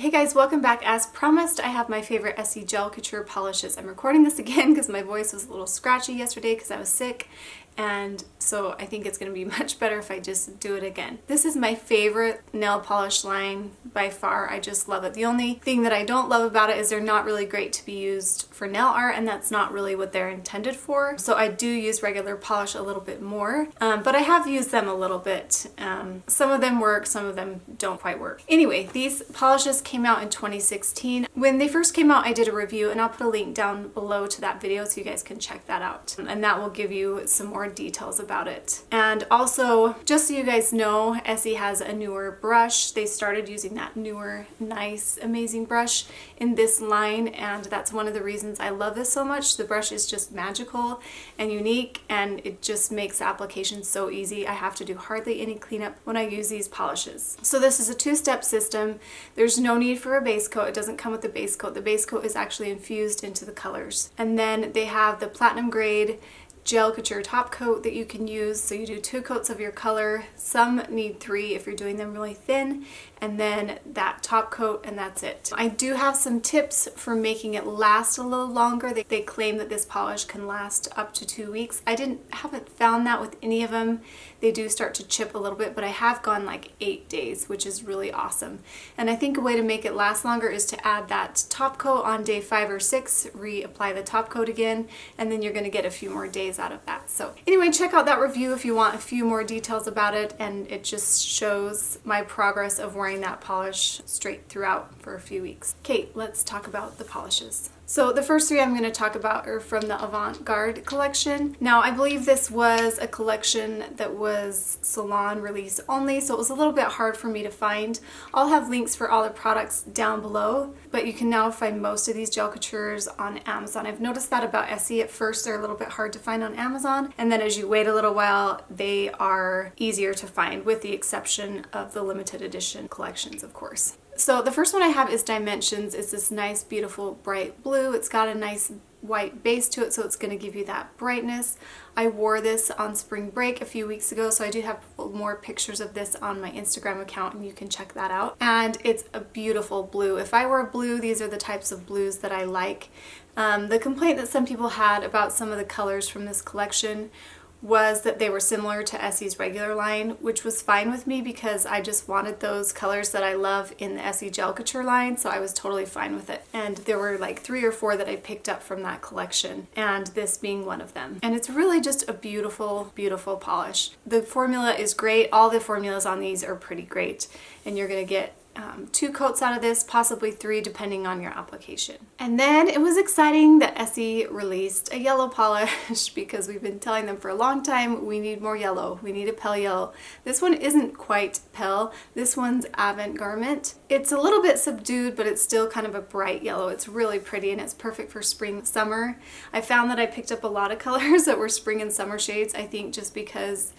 Hey guys, welcome back. As promised, I have my favorite Essie Gel Couture polishes. I'm recording this again because my voice was a little scratchy yesterday because I was sick, and so I think it's going to be much better if I just do it again. This is my favorite nail polish line by far. I just love it. The only thing that I don't love about it is they're not really great to be used for nail art, and that's not really what they're intended for. So I do use regular polish a little bit more, but I have used them a little bit. Some of them work, some of them don't quite work. Anyway, these polishes came out in 2016. When they first came out, I did a review, and I'll put a link down below to that video so you guys can check that out. And that will give you some more details about it. And also, just so you guys know, Essie has a newer brush. They started using that newer, nice, amazing brush in this line, and that's one of the reasons I love this so much. The brush is just magical and unique, and it just makes the application so easy. I have to do hardly any cleanup when I use these polishes. So this is a two-step system. There's no need for a base coat. It doesn't come with the base coat. The base coat is actually infused into the colors. And then they have the platinum grade Gel Couture top coat that you can use. So you do 2 coats of your color. Some need 3 if you're doing them really thin, and then that top coat, and that's it. I do have some tips for making it last a little longer. They claim that this polish can last up to 2 weeks. I haven't found that with any of them. They do start to chip a little bit, but I have gone like 8 days, which is really awesome. And I think a way to make it last longer is to add that top coat on day 5 or 6, reapply the top coat again, and then you're going to get a few more days out of that. So anyway, check out that review if you want a few more details about it, and it just shows my progress of wearing that polish straight throughout for a few weeks. Okay, let's talk about the polishes. So the first 3 I'm going to talk about are from the Avant-garde collection. Now, I believe this was a collection that was salon release only, so it was a little bit hard for me to find. I'll have links for all the products down below, but you can now find most of these gel coutures on Amazon. I've noticed that about Essie. At first, they're a little bit hard to find on Amazon, and then as you wait a little while, they are easier to find, with the exception of the limited edition collections, of course. So the first one I have is Dimensions. It's this nice, beautiful, bright blue. It's got a nice white base to it, so it's going to give you that brightness. I wore this on spring break a few weeks ago, so I do have more pictures of this on my Instagram account, and you can check that out. And it's a beautiful blue. If I were a blue, these are the types of blues that I like. The complaint that some people had about some of the colors from this collection was that they were similar to Essie's regular line, which was fine with me because I just wanted those colors that I love in the Essie Gel Couture line, so I was totally fine with it. And there were like 3 or 4 that I picked up from that collection, and this being one of them. And it's really just a beautiful, beautiful polish. The formula is great. All the formulas on these are pretty great, and you're gonna get 2 coats out of this, possibly 3 depending on your application. And then it was exciting that Essie released a yellow polish because we've been telling them for a long time we need more yellow. We need a pale yellow. This one isn't quite pale. This one's Avant Garment. It's a little bit subdued, but it's still kind of a bright yellow. It's really pretty, and it's perfect for spring, summer. I found that I picked up a lot of colors that were spring and summer shades, I think just because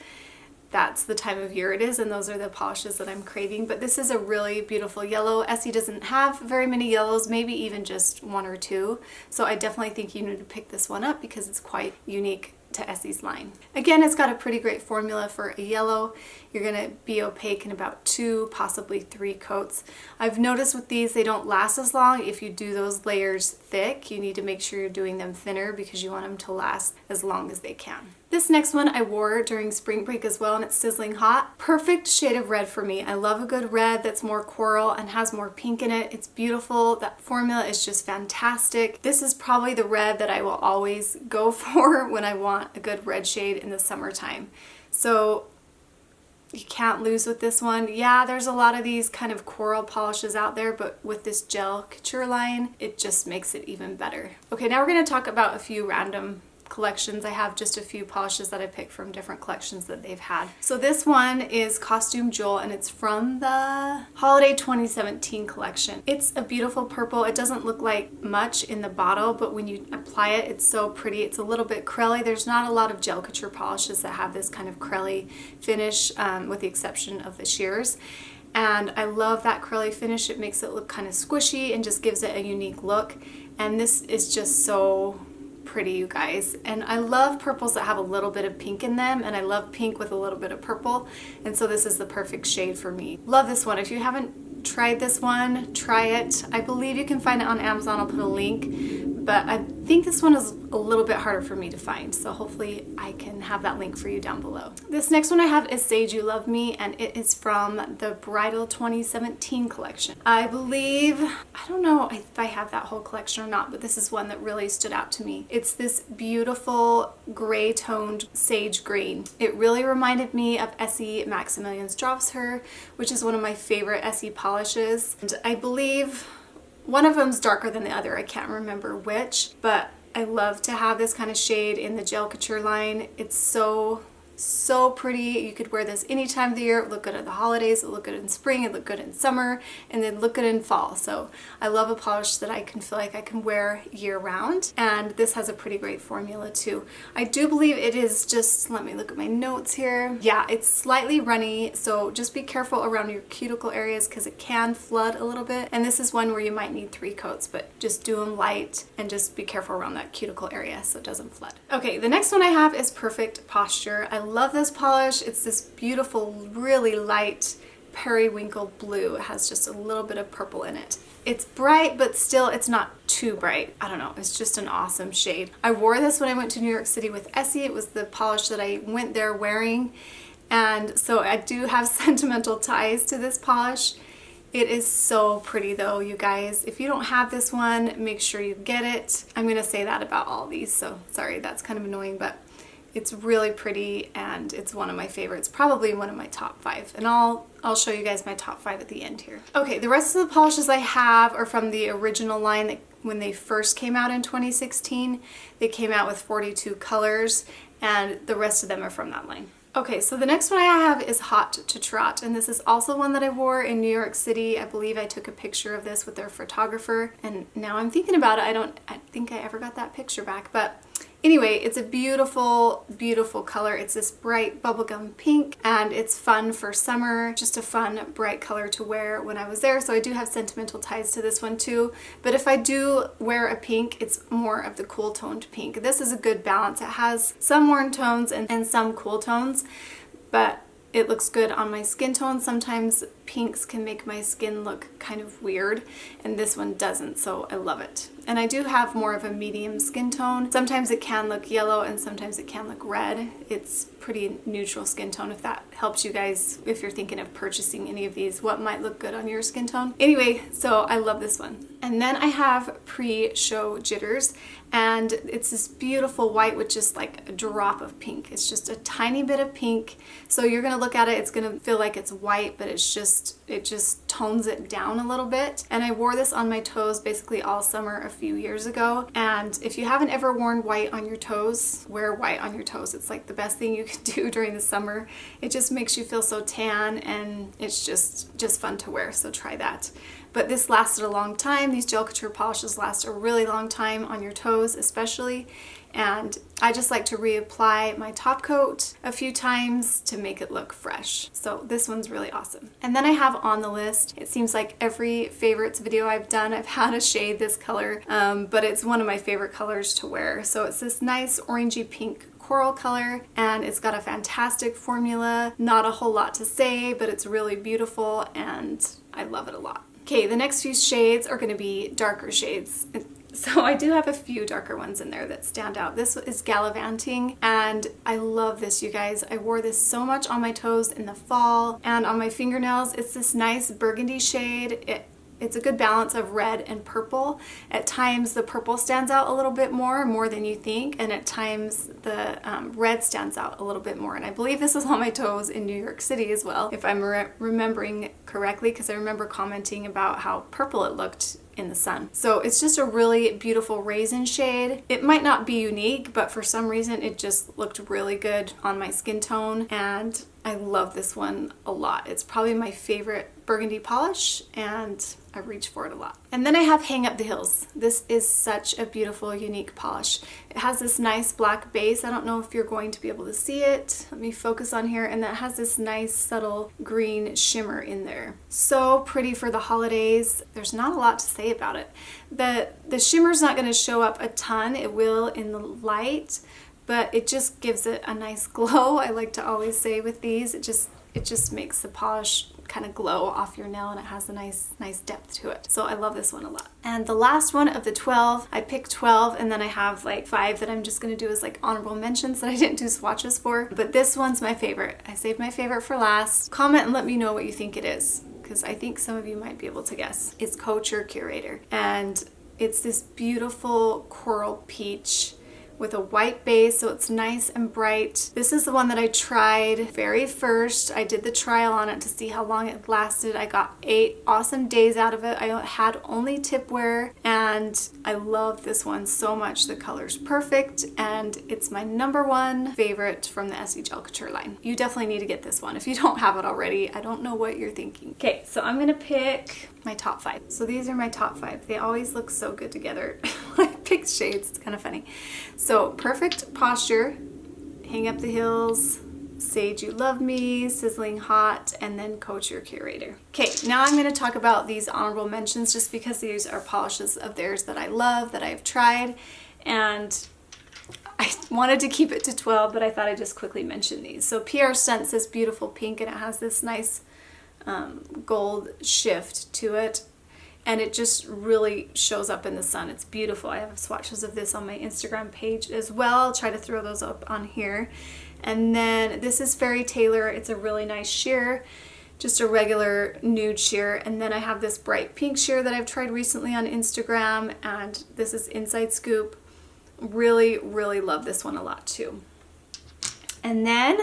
that's the time of year it is, and those are the polishes that I'm craving. But this is a really beautiful yellow. Essie doesn't have very many yellows, maybe even just 1 or 2. So I definitely think you need to pick this one up because it's quite unique to Essie's line. Again, it's got a pretty great formula for a yellow. You're going to be opaque in about 2, possibly 3 coats. I've noticed with these, they don't last as long. If you do those layers thick, you need to make sure you're doing them thinner because you want them to last as long as they can. This next one I wore during spring break as well, and it's Sizzling Hot. Perfect shade of red for me. I love a good red that's more coral and has more pink in it. It's beautiful. That formula is just fantastic. This is probably the red that I will always go for when I want a good red shade in the summertime. So you can't lose with this one. Yeah, there's a lot of these kind of coral polishes out there, but with this Gel Couture line, it just makes it even better. Okay, now we're going to talk about a few random collections. I have just a few polishes that I picked from different collections that they've had. So this one is Costume Jewel, and it's from the Holiday 2017 collection. It's a beautiful purple. It doesn't look like much in the bottle, but when you apply it, it's so pretty. It's a little bit crelly. There's not a lot of gel couture polishes that have this kind of crelly finish, with the exception of the sheers. And I love that crelly finish. It makes it look kind of squishy and just gives it a unique look. And this is just so pretty, you guys. And I love purples that have a little bit of pink in them, and I love pink with a little bit of purple, and so this is the perfect shade for me. Love this one. If you haven't tried this one, try it. I believe you can find it on Amazon. I'll put a link, but I think this one is a little bit harder for me to find, so hopefully I can have that link for you down below. This next one I have is Say You Love Me, and it is from the Bridal 2017 collection. I believe, I don't know if I have that whole collection or not, but this is one that really stood out to me. It's this beautiful gray toned sage green. It really reminded me of Essie Maximilian's Drops Her, which is one of my favorite Essie polishes. And I believe one of them's darker than the other. I can't remember which, but I love to have this kind of shade in the Gel Couture line. It's so pretty. You could wear this any time of the year. It would look good at the holidays, it would look good in spring, it would look good in summer, and then look good in fall. So I love a polish that I can feel like I can wear year round, and this has a pretty great formula too. I do believe it is just, let me look at my notes here. Yeah, it's slightly runny, so just be careful around your cuticle areas because it can flood a little bit. And this is one where you might need 3 coats, but just do them light and just be careful around that cuticle area so it doesn't flood. Okay, the next one I have is Perfect Posture. I love this polish. It's this beautiful, really light periwinkle blue. It has just a little bit of purple in it. It's bright, but still it's not too bright. I don't know, it's just an awesome shade. I wore this when I went to New York City with Essie. It was the polish that I went there wearing, and so I do have sentimental ties to this polish. It is so pretty though, you guys. If you don't have this one, make sure you get it. I'm gonna say that about all these, so sorry, that's kind of annoying, but it's really pretty and it's one of my favorites, probably one of my top 5. And I'll show you guys my top 5 at the end here. Okay, the rest of the polishes I have are from the original line that when they first came out in 2016. They came out with 42 colors, and the rest of them are from that line. Okay, so the next one I have is Haute To Trot, and this is also one that I wore in New York City. I believe I took a picture of this with their photographer, and now I'm thinking about it, I think I ever got that picture back, but anyway, it's a beautiful, beautiful color. It's this bright bubblegum pink, and it's fun for summer. Just a fun, bright color to wear when I was there. So I do have sentimental ties to this one too. But if I do wear a pink, it's more of the cool toned pink. This is a good balance. It has some warm tones and some cool tones, but it looks good on my skin tone. Sometimes pinks can make my skin look kind of weird, and this one doesn't, so I love it. And I do have more of a medium skin tone. Sometimes it can look yellow and sometimes it can look red. It's pretty neutral skin tone, if that helps you guys if you're thinking of purchasing any of these, what might look good on your skin tone. Anyway, so I love this one. And then I have Pre-Show Jitters, and it's this beautiful white with just like a drop of pink. It's just a tiny bit of pink. So you're gonna look at it, it's gonna feel like it's white, but it just tones it down a little bit. And I wore this on my toes basically all summer a few years ago. And if you haven't ever worn white on your toes, wear white on your toes. It's like the best thing you can do during the summer. It just makes you feel so tan, and it's just fun to wear, so try that. But this lasted a long time. These Gel Couture polishes last a really long time on your toes especially, and I just like to reapply my top coat a few times to make it look fresh. So this one's really awesome. And then I have on the list, it seems like every favorites video I've done, I've had a shade this color, but it's one of my favorite colors to wear. So it's this nice orangey pink coral color, and it's got a fantastic formula. Not a whole lot to say, but it's really beautiful and I love it a lot. Okay, the next few shades are going to be darker shades. So I do have a few darker ones in there that stand out. This is Gala-Vanting, and I love this, you guys. I wore this so much on my toes in the fall and on my fingernails. It's this nice burgundy shade. It's a good balance of red and purple. At times the purple stands out a little bit more than you think, and at times the red stands out a little bit more. And I believe this was on my toes in New York City as well, if I'm remembering correctly, because I remember commenting about how purple it looked in the sun. So it's just a really beautiful raisin shade. It might not be unique, but for some reason it just looked really good on my skin tone, and I love this one a lot. It's probably my favorite burgundy polish, and I reach for it a lot. And then I have Hang Up the Hills. This is such a beautiful, unique polish. It has this nice black base. I don't know if you're going to be able to see it. Let me focus on here. And that has this nice subtle green shimmer in there. So pretty for the holidays. There's not a lot to say about it. The shimmer's not going to show up a ton. It will in the light, but it just gives it a nice glow. I like to always say with these, it just makes the polish kind of glow off your nail, and it has a nice depth to it. So I love this one a lot. And the last one of the 12, I picked 12, and then I have like 5 that I'm just gonna do as like honorable mentions that I didn't do swatches for. But this one's my favorite. I saved my favorite for last. Comment and let me know what you think it is, because I think some of you might be able to guess. It's Couture Curator, and it's this beautiful coral peach with a white base, so it's nice and bright. This is the one that I tried very first. I did the trial on it to see how long it lasted. I got 8 awesome days out of it. I had only tip wear, and I love this one so much. The color's perfect, and it's my #1 favorite from the Essie Gel Couture line. You definitely need to get this one if you don't have it already. I don't know what you're thinking. Okay, so I'm gonna pick my top 5. So these are my top 5. They always look so good together. I picked shades, it's kind of funny. So Perfect Posture, Hang Up the Hills, Say You Love Me, Sizzling Hot, and then Couture Curator. Okay, now I'm going to talk about these honorable mentions just because these are polishes of theirs that I love, that I've tried, and I wanted to keep it to 12, but I thought I'd just quickly mention these. So PR Stunt says beautiful pink, and it has this nice gold shift to it, and it just really shows up in the sun. It's beautiful. I have swatches of this on my Instagram page as well. I'll try to throw those up on here. And then this is Fairy Tailor. It's a really nice sheer, just a regular nude sheer. And then I have this bright pink sheer that I've tried recently on Instagram, and this is Inside Scoop. Really, really love this one a lot too. And then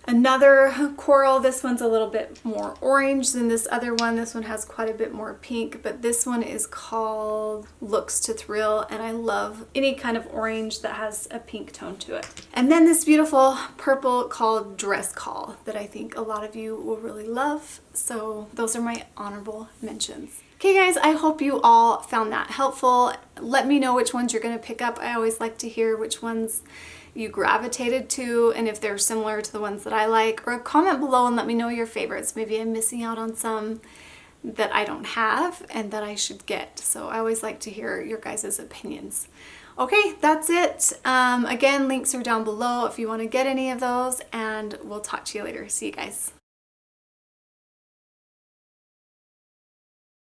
another coral. This one's a little bit more orange than this other one. This one has quite a bit more pink, but this one is called Looks to Thrill, and I love any kind of orange that has a pink tone to it. And then this beautiful purple called Dress Call that I think a lot of you will really love. So those are my honorable mentions. Okay guys, I hope you all found that helpful. Let me know which ones you're gonna pick up. I always like to hear which ones you gravitated to, and if they're similar to the ones that I like, or comment below and let me know your favorites. Maybe I'm missing out on some that I don't have and that I should get. So I always like to hear your guys' opinions. Okay, that's it. Again, links are down below if you want to get any of those, and we'll talk to you later. See you guys.